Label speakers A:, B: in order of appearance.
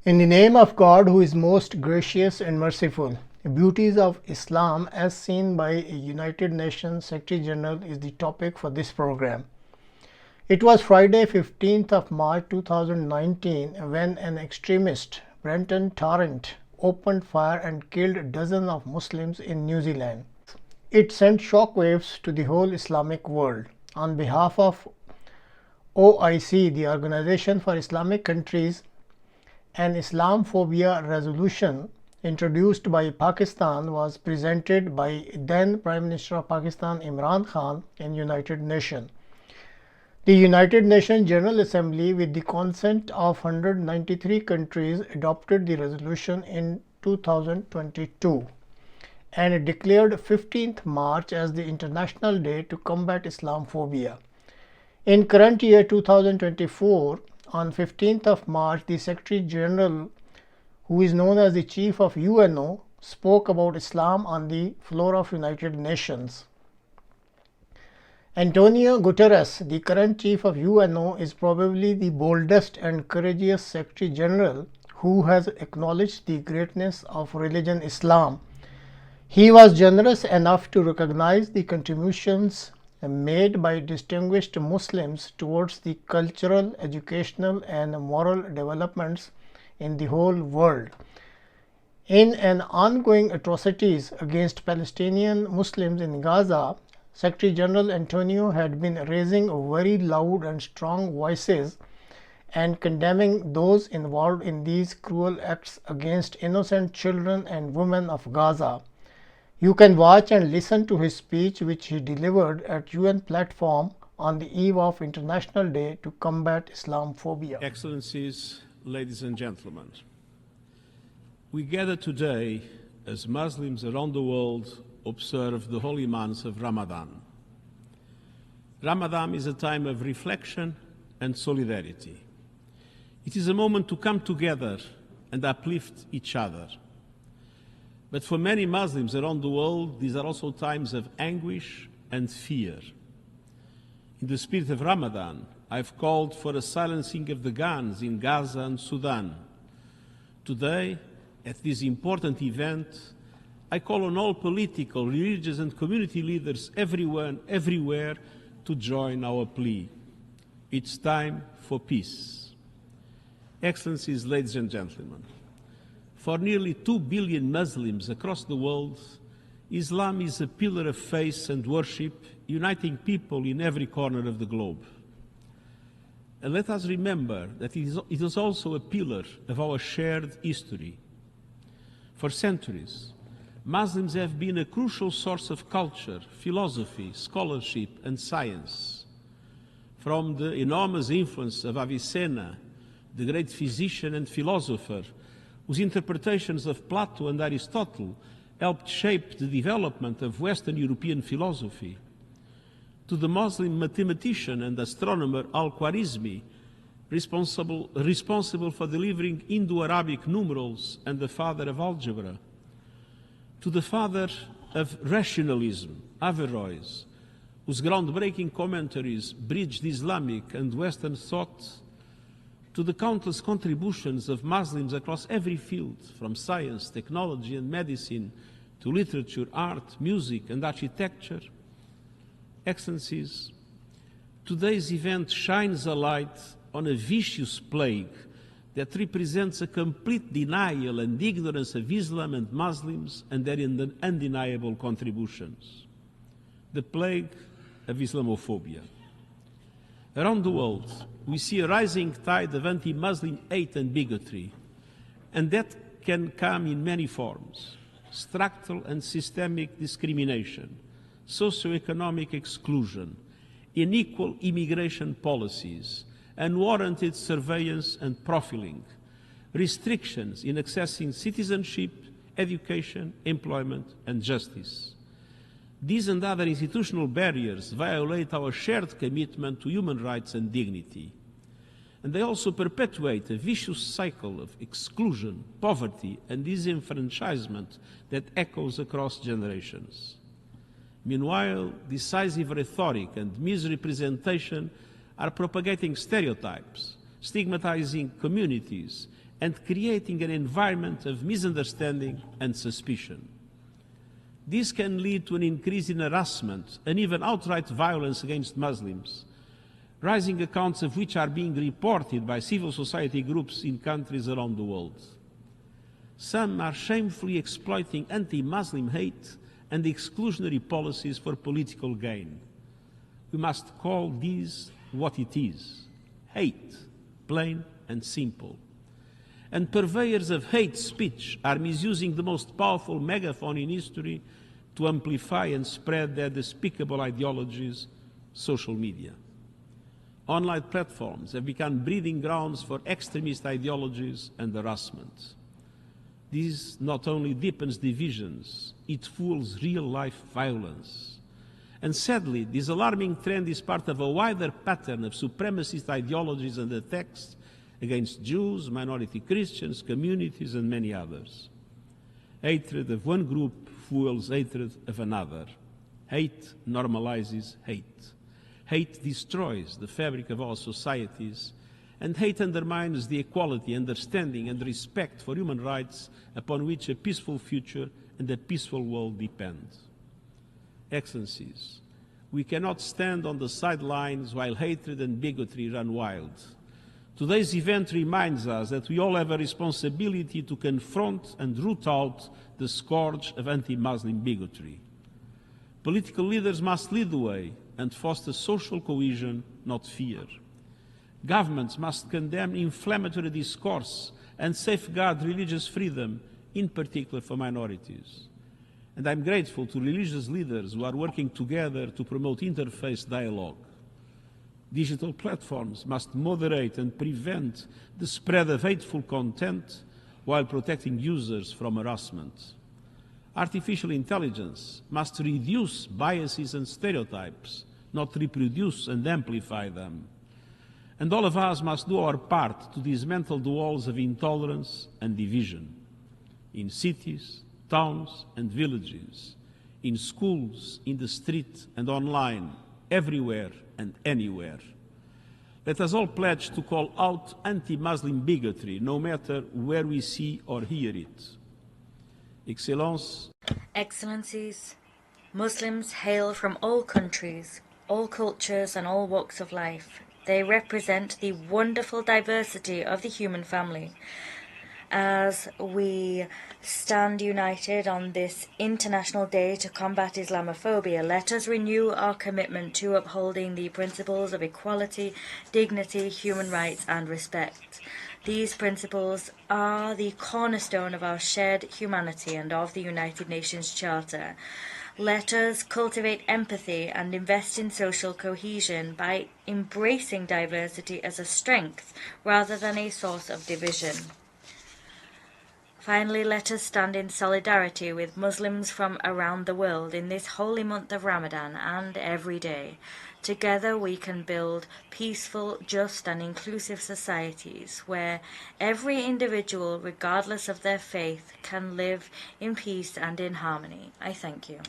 A: In the name of God, who is most gracious and merciful, beauties of Islam as seen by a United Nations Secretary General is the topic for this program. It was Friday, 15th of March 2019 when an extremist, Brenton Tarrant, opened fire and killed dozens of Muslims in New Zealand. It sent shockwaves to the whole Islamic world. On behalf of OIC, the Organization for Islamic Countries, an Islamophobia resolution introduced by Pakistan was presented by then Prime Minister of Pakistan Imran Khan in United Nations. The United Nations General Assembly, with the consent of 193 countries, adopted the resolution in 2022 and declared 15th March as the International Day to combat Islamophobia. In current year 2024, on 15th of March, the Secretary General, who is known as the Chief of UNO, spoke about Islam on the floor of United Nations. Antonio Guterres, the current Chief of UNO, is probably the boldest and courageous Secretary General who has acknowledged the greatness of religion Islam. He was generous enough to recognize the contributions made by distinguished Muslims towards the cultural, educational, and moral developments in the whole world. In an ongoing atrocities against Palestinian Muslims in Gaza, Secretary General Antonio had been raising very loud and strong voices and condemning those involved in these cruel acts against innocent children and women of Gaza. You can watch and listen to his speech, which he delivered at UN platform on the eve of International Day to combat Islamophobia.
B: Excellencies, ladies and gentlemen, we gather today as Muslims around the world observe the holy month of Ramadan. Ramadan is a time of reflection and solidarity. It is a moment to come together and uplift each other. But for many Muslims around the world, these are also times of anguish and fear. In the spirit of Ramadan, I've called for a silencing of the guns in Gaza and Sudan. Today, at this important event, I call on all political, religious and community leaders everywhere to join our plea. It's time for peace. Excellencies, ladies and gentlemen, for nearly 2 billion Muslims across the world, Islam is a pillar of faith and worship, uniting people in every corner of the globe. And let us remember that it is also a pillar of our shared history. For centuries, Muslims have been a crucial source of culture, philosophy, scholarship, and science. From the enormous influence of Avicenna, the great physician and philosopher, whose interpretations of Plato and Aristotle helped shape the development of Western European philosophy, to the Muslim mathematician and astronomer Al-Khwarizmi, responsible for delivering Indo-Arabic numerals and the father of algebra, to the father of rationalism, Averroes, whose groundbreaking commentaries bridged Islamic and Western thought, to the countless contributions of Muslims across every field, from science, technology and medicine, to literature, art, music and architecture. Excellencies, today's event shines a light on a vicious plague that represents a complete denial and ignorance of Islam and Muslims and their undeniable contributions. The plague of Islamophobia. Around the world, we see a rising tide of anti-Muslim hate and bigotry, and that can come in many forms: structural and systemic discrimination, socioeconomic exclusion, unequal immigration policies, unwarranted surveillance and profiling, restrictions in accessing citizenship, education, employment, and justice. These and other institutional barriers violate our shared commitment to human rights and dignity. And they also perpetuate a vicious cycle of exclusion, poverty, and disenfranchisement that echoes across generations. Meanwhile, decisive rhetoric and misrepresentation are propagating stereotypes, stigmatizing communities, and creating an environment of misunderstanding and suspicion. This can lead to an increase in harassment and even outright violence against Muslims, rising accounts of which are being reported by civil society groups in countries around the world. Some are shamefully exploiting anti-Muslim hate and exclusionary policies for political gain. We must call this what it is: hate, plain and simple. And purveyors of hate speech are misusing the most powerful megaphone in history to amplify and spread their despicable ideologies: social media. Online platforms have become breeding grounds for extremist ideologies and harassment. This not only deepens divisions, it fuels real-life violence. And sadly, this alarming trend is part of a wider pattern of supremacist ideologies and attacks against Jews, minority Christians, communities, and many others. Hatred of one group fuels hatred of another. Hate normalizes hate. Hate destroys the fabric of our societies, and hate undermines the equality, understanding, and respect for human rights upon which a peaceful future and a peaceful world depend. Excellencies, we cannot stand on the sidelines while hatred and bigotry run wild. Today's event reminds us that we all have a responsibility to confront and root out the scourge of anti-Muslim bigotry. Political leaders must lead the way and foster social cohesion, not fear. Governments must condemn inflammatory discourse and safeguard religious freedom, in particular for minorities. And I'm grateful to religious leaders who are working together to promote interfaith dialogue. Digital platforms must moderate and prevent the spread of hateful content while protecting users from harassment. Artificial intelligence must reduce biases and stereotypes, not reproduce and amplify them. And all of us must do our part to dismantle the walls of intolerance and division in cities, towns and villages, in schools, in the street and online, everywhere and anywhere. Let us all pledge to call out anti-Muslim bigotry, no matter where we see or hear it.
C: Excellencies, Muslims hail from all countries, all cultures and all walks of life. They represent the wonderful diversity of the human family. As we stand united on this International Day to combat Islamophobia, let us renew our commitment to upholding the principles of equality, dignity, human rights, and respect. These principles are the cornerstone of our shared humanity and of the United Nations Charter. Let us cultivate empathy and invest in social cohesion by embracing diversity as a strength rather than a source of division. Finally, let us stand in solidarity with Muslims from around the world in this holy month of Ramadan and every day. Together we can build peaceful, just and inclusive societies where every individual, regardless of their faith, can live in peace and in harmony. I thank you.